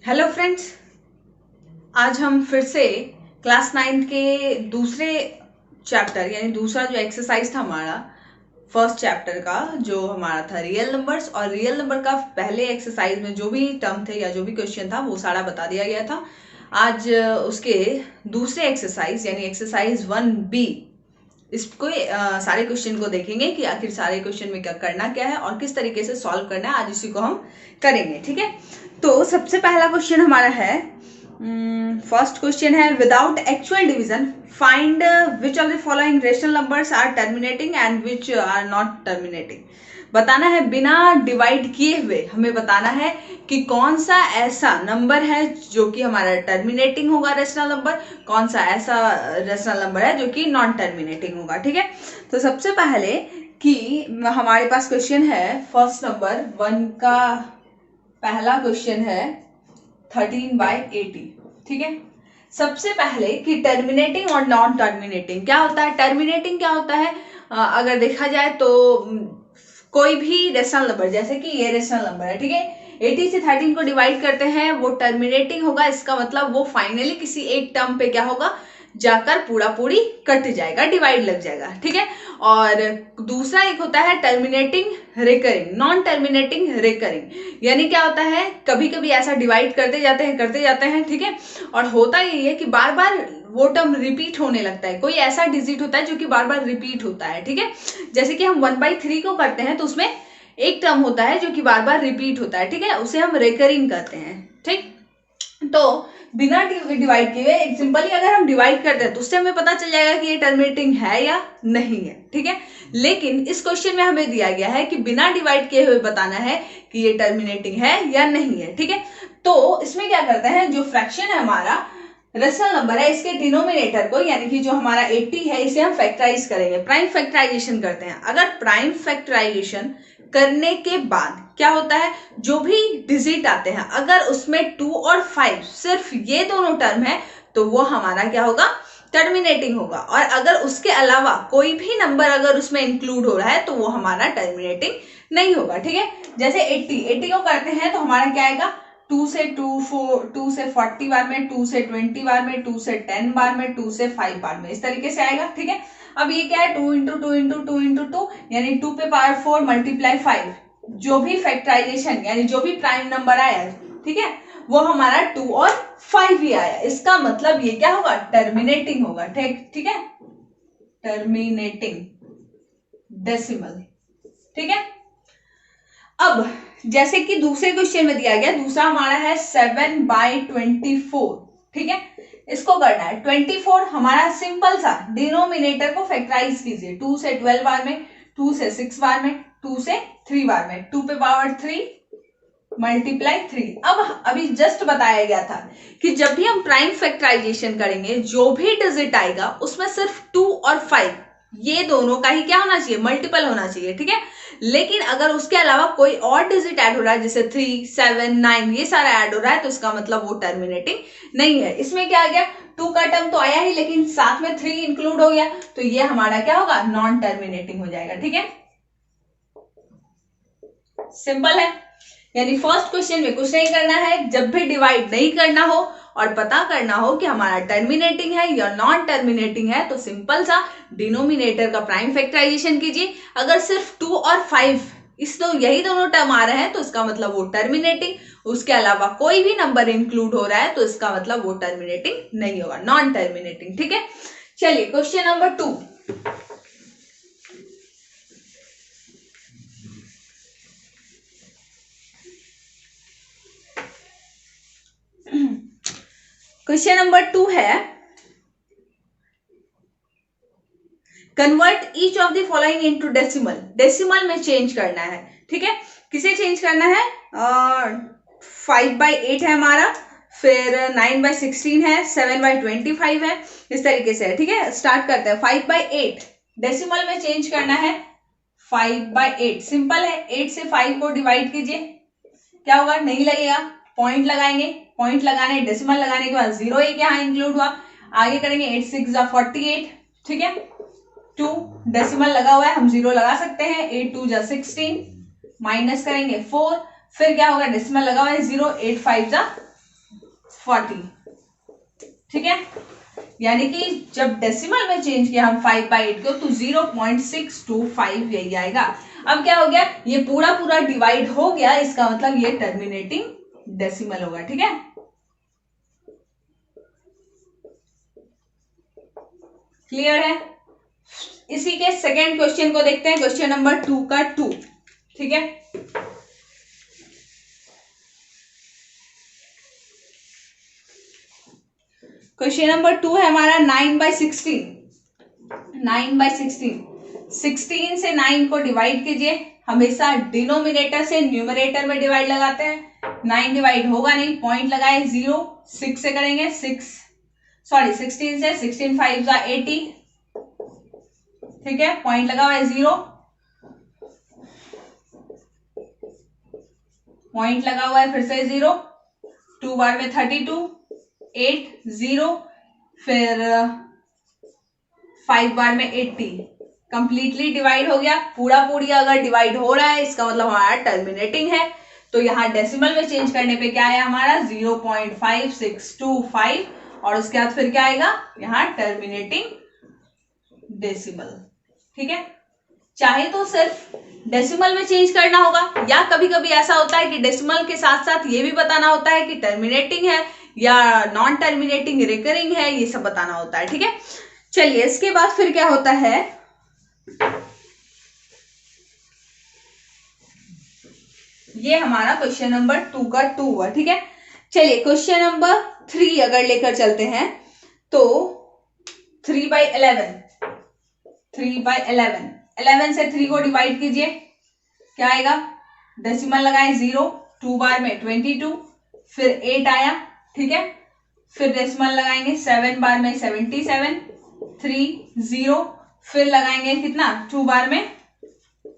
Hello friends, आज हम फिर से क्लास 9 के दूसरे चैप्टर यानी दूसरा जो एक्सरसाइज था हमारा फर्स्ट चैप्टर का, जो हमारा था रियल नंबर्स, और रियल नंबर का पहले एक्सरसाइज में जो भी टर्म थे या जो भी क्वेश्चन था वो सारा बता दिया गया था। आज उसके दूसरे एक्सरसाइज यानी एक्सरसाइज 1B, इसको सारे क्वेश्चन को देखेंगे कि आखिर सारे क्वेश्चन में क्या करना क्या है और किस तरीके से सॉल्व करना है। आज इसी को हम करेंगे, ठीक है। तो सबसे पहला क्वेश्चन हमारा है, फर्स्ट क्वेश्चन है, without actual division find which of the following rational numbers are terminating and which are not terminating. बताना है बिना डिवाइड किए हुए, हमें बताना है कि कौन सा ऐसा नंबर है जो कि हमारा टर्मिनेटिंग होगा रेशनल नंबर, कौन सा ऐसा रेशनल नंबर है जो कि नॉन टर्मिनेटिंग होगा, ठीक है। तो सबसे पहले कि हमारे पास क्वेश्चन है फर्स्ट नंबर 1 का पहला क्वेश्चन है 13/80, ठीक है। सबसे पहले कि टर्मिनेटिंग और नॉन टर्मिनेटिंग क्या होता है। टर्मिनेटिंग क्या होता है, अगर देखा जाए तो कोई भी रेशनल नंबर, जैसे कि ये रेशनल नंबर है, ठीक है, 80 से 13 को डिवाइड करते हैं वो टर्मिनेटिंग होगा। इसका मतलब वो फाइनली किसी एक टर्म पे क्या होगा, जाकर पूरा पूरी कट जाएगा, डिवाइड लग जाएगा, ठीक है। और दूसरा एक होता है terminating recurring, non terminating recurring, यानी क्या होता है, कभी कभी ऐसा डिवाइड करते जाते हैं, ठीक है। और होता यही है कि बार बार वो टर्म रिपीट होने लगता है, कोई ऐसा डिजिट होता है जो कि बार बार रिपीट होता है, ठीक है। जैसे कि हम 1/3 को करते हैं तो उसमें एक टर्म होता है जो कि बार बार रिपीट होता है, ठीक है, उसे हम रिकरिंग कहते हैं, ठीक। तो बिना डिवाइड किए हुए सिंपली अगर हम डिवाइड करते हैं तो उससे हमें पता चल जाएगा कि ये टर्मिनेटिंग है या नहीं है, ठीक है। लेकिन इस क्वेश्चन में हमें दिया गया है कि बिना डिवाइड किए हुए बताना है कि ये टर्मिनेटिंग है या नहीं है, ठीक है। तो इसमें क्या करते हैं, जो फ्रैक्शन है हमारा रेशनल नंबर है, इसके डिनोमिनेटर को यानी कि जो हमारा 80 है इसे हम फैक्टराइज करेंगे, प्राइम फैक्टराइजेशन करते हैं। अगर प्राइम फैक्टराइजेशन करने के बाद क्या होता है, जो भी डिजिट आते हैं अगर उसमें 2 और 5 सिर्फ ये दोनों टर्म है तो वो हमारा क्या होगा, टर्मिनेटिंग होगा। और अगर उसके अलावा कोई भी नंबर अगर उसमें इंक्लूड हो रहा है तो वो हमारा टर्मिनेटिंग नहीं होगा, ठीक है। जैसे 80 को करते हैं तो हमारा क्या आएगा, 2 से 40 बार में, 2 से 20 बार में, 2 से 10 बार में, 2 से 5 बार में, इस तरीके से आएगा, ठीक है। अब ये क्या है, 2 इंटू 2 इंटू 2 इंटू 2 यानी 2 पे पावर 4 मल्टीप्लाई 5, जो भी फैक्टराइजेशन यानी जो भी प्राइम नंबर आया, ठीक है, वो हमारा 2 और 5 ही आया। इसका मतलब ये क्या होगा, टर्मिनेटिंग होगा, ठीक है, टर्मिनेटिंग डेसिमल, ठीक है। अब जैसे कि दूसरे क्वेश्चन में दिया गया, दूसरा हमारा है 7/24, ठीक है। इसको करना है 24, हमारा सिंपल सा डिनोमिनेटर को फैक्टराइज कीजिए, 2 से 12 बार में, 2 से 6 बार में, 2 से 3 बार में, 2 पे पावर 3 मल्टीप्लाई 3। अब अभी जस्ट बताया गया था कि जब भी हम प्राइम फैक्टराइजेशन करेंगे जो भी डिजिट आएगा उसमें सिर्फ 2 और 5 ये दोनों का ही क्या होना चाहिए, मल्टीपल होना चाहिए, ठीक है। लेकिन अगर उसके अलावा कोई और डिजिट ऐड हो रहा है जैसे 3, 7, 9 ये सारा ऐड हो रहा है तो इसका मतलब वो टर्मिनेटिंग नहीं है। इसमें क्या आ गया, 2 का टर्म तो आया ही लेकिन साथ में 3 इंक्लूड हो गया तो ये हमारा क्या होगा, नॉन टर्मिनेटिंग हो जाएगा, ठीक है। सिंपल है, यानी फर्स्ट क्वेश्चन में कुछ नहीं करना है, जब भी डिवाइड नहीं करना हो और पता करना हो कि हमारा टर्मिनेटिंग है या नॉन टर्मिनेटिंग है तो सिंपल सा डिनोमिनेटर का प्राइम फैक्टराइजेशन कीजिए। अगर सिर्फ 2 और 5 यही दोनों टर्म आ रहे हैं तो इसका मतलब वो टर्मिनेटिंग, उसके अलावा कोई भी नंबर इंक्लूड हो रहा है तो इसका मतलब वो टर्मिनेटिंग नहीं होगा, नॉन टर्मिनेटिंग, ठीक है। चलिए क्वेश्चन नंबर 2, क्वेश्चन नंबर 2 है, convert each of the following into decimal, decimal में चेंज करना है, ठीक है। किसे चेंज करना है, 5/8 है हमारा, फिर 9/16 है, 7/25 है, इस तरीके से है, ठीक है। स्टार्ट करते हैं, 5/8 डेसिमल में चेंज करना है, 5/8 सिंपल है, 8 से 5 को डिवाइड कीजिए, क्या होगा, नहीं लगेगा, पॉइंट लगाएंगे, पॉइंट लगाने डेसिमल लगाने के बाद 0 एक यहाँ इंक्लूड हुआ, आगे करेंगे 8 6 48, ठीक है, 2 डेसिमल लगा हुआ है हम 0 लगा सकते हैं, 8 2 16 माइनस करेंगे 4, फिर क्या होगा, डेसिमल लगा हुआ है 0, 8 5 40, ठीक है। यानी कि जब डेसिमल में चेंज किया हम 5/8 को तो 0.625 यही आएगा। अब क्या हो गया, ये पूरा पूरा डिवाइड हो गया, इसका मतलब ये टर्मिनेटिंग डेसिमल होगा, ठीक है। क्लियर है। इसी के सेकेंड क्वेश्चन को देखते हैं, क्वेश्चन नंबर 2 का 2, ठीक है। क्वेश्चन नंबर 2 है हमारा 9/16। 9/16, 16 से 9 को डिवाइड कीजिए। हमेशा डिनोमिनेटर से न्यूमरेटर में डिवाइड लगाते हैं, 9 डिवाइड होगा नहीं, पॉइंट लगाए 0, 6 से करेंगे 16 से 16 5 80, ठीक है, पॉइंट लगा हुआ है 0, पॉइंट लगा हुआ है फिर से 0, 2 बार में 32, 8 0, फिर 5 बार में 80, कंप्लीटली डिवाइड हो गया। पूरा पूरी अगर डिवाइड हो रहा है इसका मतलब हमारा टर्मिनेटिंग है, तो यहाँ डेसिमल में चेंज करने पे क्या है हमारा 0.5625, और उसके बाद फिर क्या आएगा यहाँ टर्मिनेटिंग डेसिमल, ठीक है। चाहे तो सिर्फ डेसिमल में चेंज करना होगा, या कभी कभी ऐसा होता है कि डेसिमल के साथ साथ ये भी बताना होता है कि टर्मिनेटिंग है या नॉन टर्मिनेटिंग रिकरिंग है, ये सब बताना होता है, ठीक है। चलिए इसके बाद फिर क्या होता है, ये हमारा क्वेश्चन नंबर 2 का 2 हुआ, ठीक है। चलिए क्वेश्चन नंबर 3 अगर लेकर चलते हैं तो 3/11, 11 से 3 को डिवाइड कीजिए, क्या आएगा, डेसिमल लगाए 0, 2 बार में 22, फिर 8 आया, ठीक है, फिर डेसिमल लगाएंगे 7 बार में 77, 3 0, फिर लगाएंगे कितना 2 बार में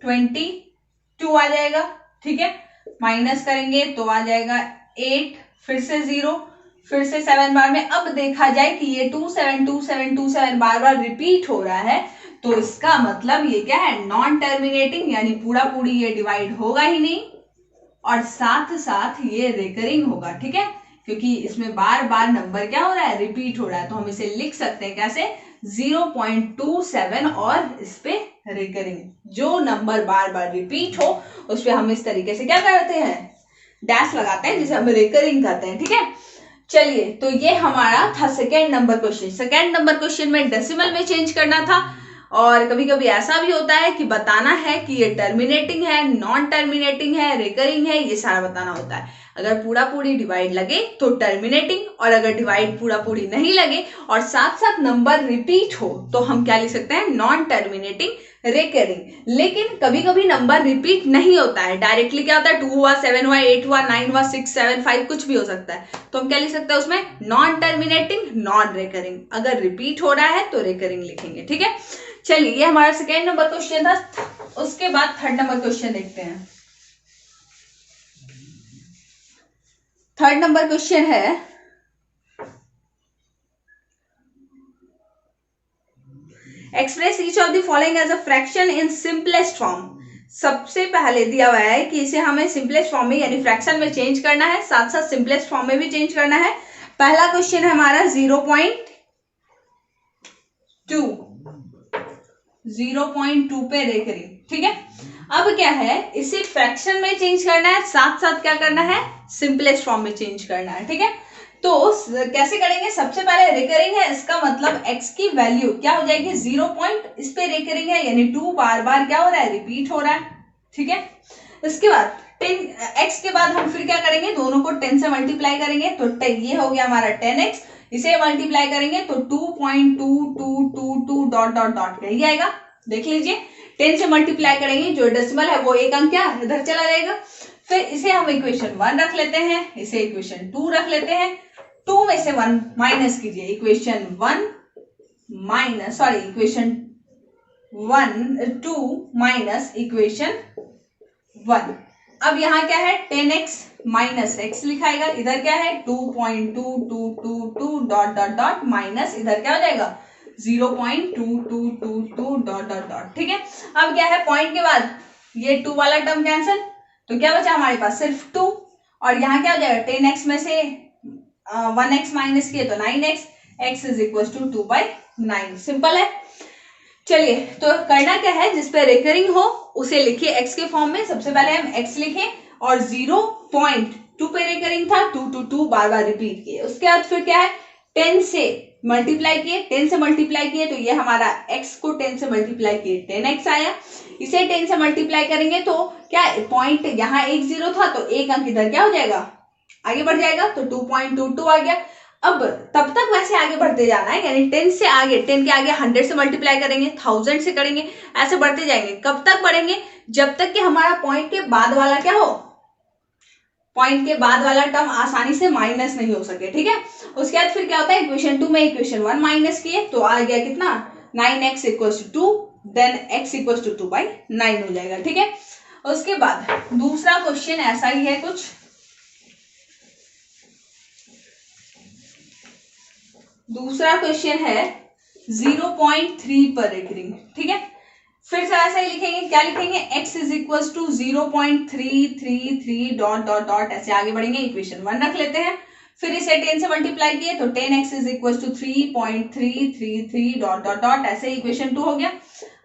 22 आ जाएगा, ठीक है, माइनस करेंगे तो आ जाएगा 8, फिर से 0, फिर से 7 बार में। अब देखा जाए कि ये 272727 बार बार रिपीट हो रहा है, तो इसका मतलब ये क्या है नॉन टर्मिनेटिंग, यानी पूरा पूरी ये डिवाइड होगा ही नहीं, और साथ साथ ये रिकरिंग होगा, ठीक है, क्योंकि इसमें बार बार नंबर क्या हो रहा है रिपीट हो रहा है। तो हम इसे लिख सकते हैं कैसे 0.27, और इस पे रिकरिंग, जो नंबर बार बार रिपीट हो उस पे हम इस तरीके से क्या करते हैं डैश लगाते हैं, जिसे हम रिकरिंग कहते हैं, ठीक है। चलिए तो ये हमारा था second number question. Second number question में डेसिमल में चेंज करना था, और कभी कभी ऐसा भी होता है कि बताना है कि ये टर्मिनेटिंग है, नॉन टर्मिनेटिंग है, रिकरिंग है, ये सारा बताना होता है। अगर पूरा पूरी डिवाइड लगे तो टर्मिनेटिंग, और अगर डिवाइड पूरा पूरी नहीं लगे और साथ साथ नंबर रिपीट हो तो हम क्या लिख सकते हैं नॉन टर्मिनेटिंग रिकरिंग। लेकिन कभी कभी नंबर रिपीट नहीं होता है, डायरेक्टली क्या होता है 2 हुआ, 7 हुआ, 8 हुआ, 9 हुआ, 6 7 5 कुछ भी हो सकता है, तो हम क्या लिख सकते हैं उसमें नॉन टर्मिनेटिंग नॉन रिकरिंग। अगर रिपीट हो रहा है तो रिकरिंग लिखेंगे, ठीक है। चलिए ये हमारा सेकेंड नंबर क्वेश्चन था। उसके बाद थर्ड नंबर क्वेश्चन देखते हैं। थर्ड नंबर क्वेश्चन है express each of the following as a fraction in simplest form. सबसे पहले दिया हुआ है कि इसे हमें सिंपलेस्ट फॉर्म में यानी फ्रैक्शन में चेंज करना है, साथ साथ सिंपलेस्ट फॉर्म में भी चेंज करना है। पहला क्वेश्चन है हमारा 0.2 पे रिकरिंग, ठीक है। अब क्या है इसे फ्रैक्शन में चेंज करना है, साथ साथ क्या करना है सिंपलेस्ट फॉर्म में चेंज करना है, ठीक है। तो कैसे करेंगे, सबसे पहले रिकरिंग है, इसका मतलब x की वैल्यू क्या हो जाएगी 0 पॉइंट, इस पे रिकरिंग है यानी 2 बार बार क्या हो रहा है रिपीट हो रहा है, ठीक है। इसके बाद 10x के बाद हम फिर क्या करेंगे दोनों को 10 से मल्टीप्लाई करेंगे, तो ये हो गया हमारा 10x, इसे मल्टीप्लाई करेंगे तो 2.2222 डॉट डॉट डॉट यही आएगा। देख लीजिए 10 से मल्टीप्लाई करेंगे, जो डेसिमल है वो एक अंक क्या इधर चला जाएगा। फिर इसे हम इक्वेशन 1 रख लेते हैं, इसे इक्वेशन 2 रख लेते हैं, 2 में से 1 माइनस कीजिए, इक्वेशन 2 माइनस इक्वेशन 1। अब यहाँ क्या है 10x माइनस x लिखाएगा, इधर क्या है 2.2222 डॉट डॉट डॉट माइनस इधर क्या हो जाएगा 0.2222 डॉट डॉट डॉट, ठीक है। अब क्या है पॉइंट के बाद ये 2 वाला टर्म कैंसिल, तो क्या बचा हमारे पास सिर्फ 2, और यहाँ क्या हो जाएगा 10x में से 1x माइनस किए तो 9x, x is equal to 2/9। Simple है। चलिए तो करना क्या है, जिस पे रेकरिंग हो उसे लिखिए x के फॉर्म में। सबसे पहले हम x लिखें और 0.2 पे रेकरिंग था, 2 to 2 बार बार रिपीट किए। उसके बाद फिर क्या है, 10 से मल्टीप्लाई किए, 10 से मल्टीप्लाई किए तो ये हमारा x को 10 से मल्टीप्लाई किए 10x आया। इसे 10 से मल्टीप्लाई करेंगे तो क्या पॉइंट, यहाँ एक जीरो था तो एक अंक इधर क्या हो जाएगा, आगे बढ़ जाएगा, तो 2.22 आ गया। अब तब तक वैसे आगे बढ़ते जाना है, यानी 10 से आगे, 10 के आगे 100 से मल्टीप्लाई करेंगे, 1000 से करेंगे, ऐसे बढ़ते जाएंगे। कब तक बढ़ेंगे, जब तक कि हमारा पॉइंट के बाद वाला क्या हो, पॉइंट के बाद वाला टर्म आसानी से माइनस नहीं हो सके। ठीक है, उसके बाद फिर क्या होता है, इक्वेशन 2 में इक्वेशन 1 माइनस किए तो आ गया कितना, 9x equals to 2, then x equals to 2/9 हो जाएगा। ठीक है, उसके बाद दूसरा क्वेश्चन ऐसा ही है कुछ। दूसरा क्वेश्चन है 0.3 पर रेकरिंग। ठीक है, फिर से ऐसा ही लिखेंगे, क्या लिखेंगे, x is equal to 0.333 dot dot dot, ऐसे आगे बढ़ेंगे। इक्वेशन 1 रख लेते हैं, फिर इसे 10 से मल्टीप्लाई किए तो 10x is equal to 3.333 dot dot dot, ऐसे इक्वेशन 2 हो गया।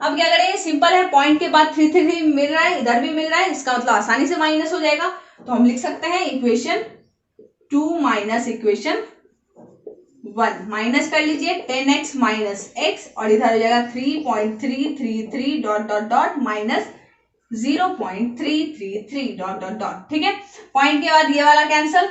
अब क्या करेंगे, सिंपल है, पॉइंट के बाद 3 मिल रहा है, इधर भी मिल रहा है, इसका मतलब आसानी से माइनस हो जाएगा। तो हम लिख सकते हैं इक्वेशन 2 माइनस इक्वेशन 1, माइनस कर लीजिए 10x माइनस x और इधर हो जाएगा 3.333 dot dot dot minus 0.333 dot dot dot. ठीक है, पॉइंट के बाद ये वाला कैंसल,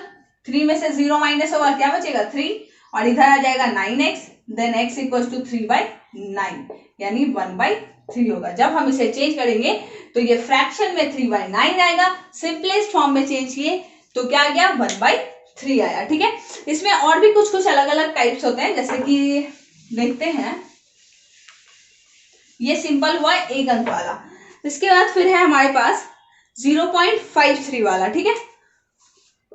3 में से 0 माइनस होगा, क्या बचेगा 3, और इधर आ जाएगा 9x, then x equal to 3/9, यानी 1/3 होगा। जब हम इसे चेंज करेंगे तो ये फ्रैक्शन में 3/9 आएगा, सिंपलेस्ट फॉर्म में चेंज किए तो क्या आ गया, 1/3 आया। ठीक है, इसमें और भी कुछ कुछ अलग अलग टाइप्स होते हैं, जैसे कि देखते हैं, ये सिंपल हुआ एक अंक वाला। इसके बाद फिर है हमारे पास 0.53 वाला। ठीक है,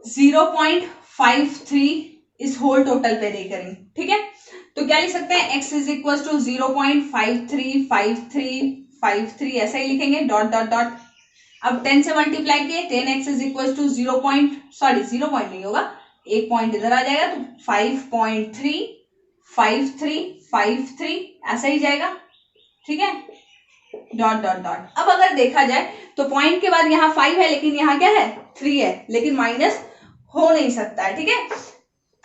0.53 इस होल टोटल पे रेकरिंग। ठीक है, तो क्या लिख सकते हैं, x इज इक्वल टू 0.535353, ऐसा ही लिखेंगे, डॉट डॉट डॉट। अब 10 से मल्टीप्लाई किए, 10x इज इक्वल टू 0 नहीं होगा, एक पॉइंट इधर आ जाएगा तो 5.35353 ऐसा ही जाएगा। ठीक है, डॉट डॉट डॉट। अब अगर देखा जाए तो पॉइंट के बाद यहाँ 5 है, लेकिन यहाँ क्या है, 3 है, लेकिन माइनस हो नहीं सकता है। ठीक है,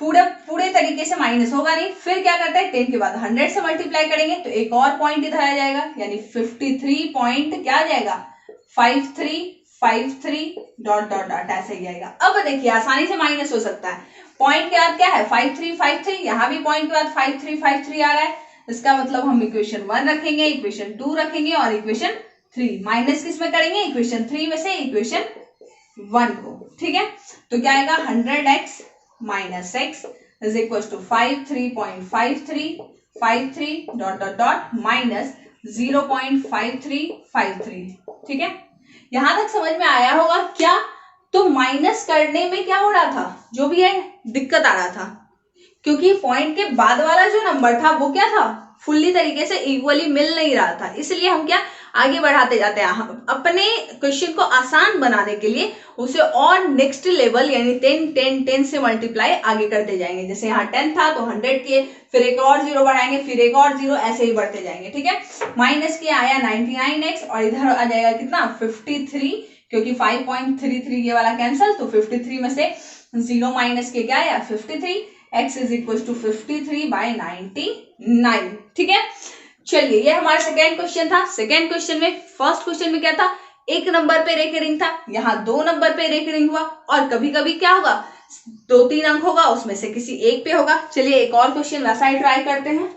पूरे तरीके से माइनस होगा नहीं। फिर क्या करते हैं, 10 के बाद 100 से मल्टीप्लाई करेंगे तो एक और पॉइंट इधर आ जाएगा, यानी 53 पॉइंट क्या आ जाएगा, 5353 डॉट डॉट डॉट, ऐसे ही आएगा। अब देखिए आसानी से माइनस हो सकता है, पॉइंट के बाद क्या है 5353, यहाँ भी पॉइंट के बाद 5353 आ रहा है, इसका मतलब हम इक्वेशन 1 रखेंगे, इक्वेशन 2 रखेंगे और इक्वेशन 3। माइनस किस में करेंगे, इक्वेशन 3 में से इक्वेशन 1 को। ठीक है, तो क्या आएगा, 100x minus x is equal to 53.5353 dot dot dot minus 0.5353। ठीक है, यहां तक समझ में आया होगा क्या। तो माइनस करने में क्या हो रहा था, जो भी है दिक्कत आ रहा था, क्योंकि पॉइंट के बाद वाला जो नंबर था वो क्या था, फुल्ली तरीके से इक्वली मिल नहीं रहा था, इसलिए हम क्या आगे बढ़ाते जाते हैं। अपने क्वेश्चन को आसान बनाने के लिए उसे और नेक्स्ट लेवल यानी 10 से मल्टीप्लाई आगे करते जाएंगे। जैसे यहाँ 10 था तो 100 किए, फिर एक और 0 बढ़ाएंगे, फिर एक और 0, ऐसे ही बढ़ते जाएंगे। ठीक है, माइनस किया आया 99x और इधर आ जाएगा कितना 53, क्योंकि 5.33 ये वाला कैंसल, तो 53 में से 0 माइनस के क्या आया 53, x इज इक्वल टू 53/99। ठीक है, चलिए ये हमारा सेकेंड क्वेश्चन था। सेकेंड क्वेश्चन में, फर्स्ट क्वेश्चन में क्या था, एक नंबर पे रेकरिंग था, यहाँ 2 नंबर पे रेकरिंग हुआ, और कभी कभी क्या होगा 2-3 अंक होगा, उसमें से किसी एक पे होगा। चलिए एक और क्वेश्चन वैसा ही ट्राई करते हैं।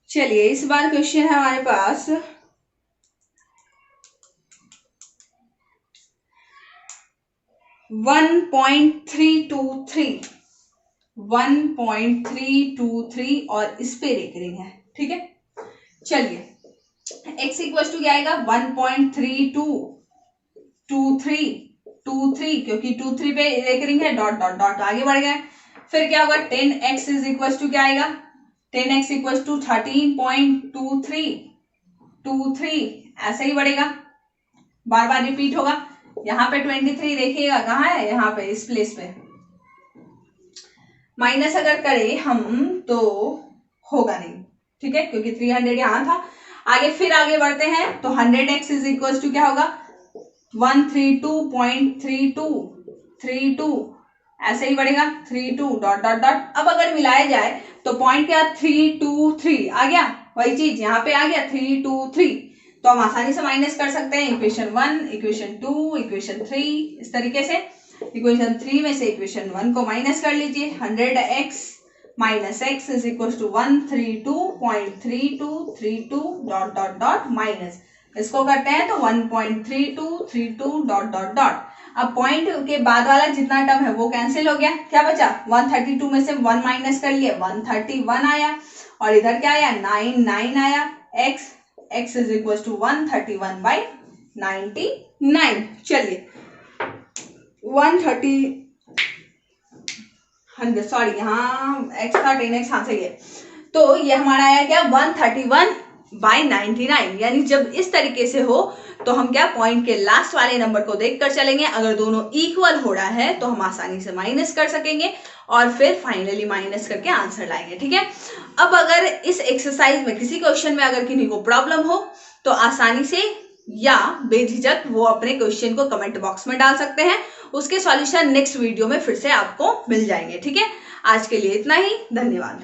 चलिए इस बार क्वेश्चन है हमारे पास 1.323 और इस पे रेकरिंग है। ठीक है, चलिए x इक्वल टू क्या आएगा 1.3223, क्योंकि 23 पे रेकरिंग है, डॉट डॉट डॉट आगे बढ़ गए। फिर क्या होगा 10x इज इक्वल टू क्या आएगा, 10x इक्वल टू 13.2323, ऐसे ही बढ़ेगा। बार बार रिपीट होगा। यहाँ पे 23 देखिएगा कहाँ है, यहाँ पे इस प्लेस पे। माइनस अगर करें हम तो होगा नहीं, ठीक है, क्योंकि 300 यहाँ था। आगे फिर आगे बढ़ते हैं तो 100x इज इक्वल टू क्या होगा 132.32 ऐसे ही बढ़ेगा 32 डॉट डॉट डॉट। अब अगर मिलाया जाए तो पॉइंट क्या 323 आ गया, वही चीज यहाँ पे आ गया 323। तो हम आसानी से माइनस कर सकते हैं इक्वेशन 1, इक्वेशन 2, इक्वेशन 3, इस तरीके से। इक्वेशन 3 में से इक्वेशन 1 को माइनस कर लीजिए, 100x minus x is equal to 132.3232 dot dot dot minus, इसको करते हैं तो 1.3232 डॉट डॉट डॉट। अब पॉइंट के बाद वाला जितना टर्म है वो कैंसिल हो गया, क्या बचा 132 में से 1 माइनस कर लिए 131 आया, और इधर क्या आया 9 आया। x is equal to 131/99। चलिए 130 यहाँ x था 10x, हाँ सही है। तो ये हमारा आया क्या 131/99, यानी जब इस तरीके से हो तो हम क्या पॉइंट के लास्ट वाले नंबर को देखकर चलेंगे। अगर दोनों इक्वल हो रहा है तो हम आसानी से माइनस कर सकेंगे और फिर फाइनली माइनस करके आंसर लाएंगे, ठीक है। अब अगर इस एक्सरसाइज में किसी क्वेश्चन में अगर किसी को प्रॉब्लम हो तो आसानी से या बेझिझक वो अपने क्वेश्चन को कमेंट बॉक्स में डाल सकते हैं, उसके सॉल्यूशन नेक्स्ट वीडियो में फिर से आपको मिल जाएंगे, ठीक है। आज के लिए इतना ही, धन्यवाद।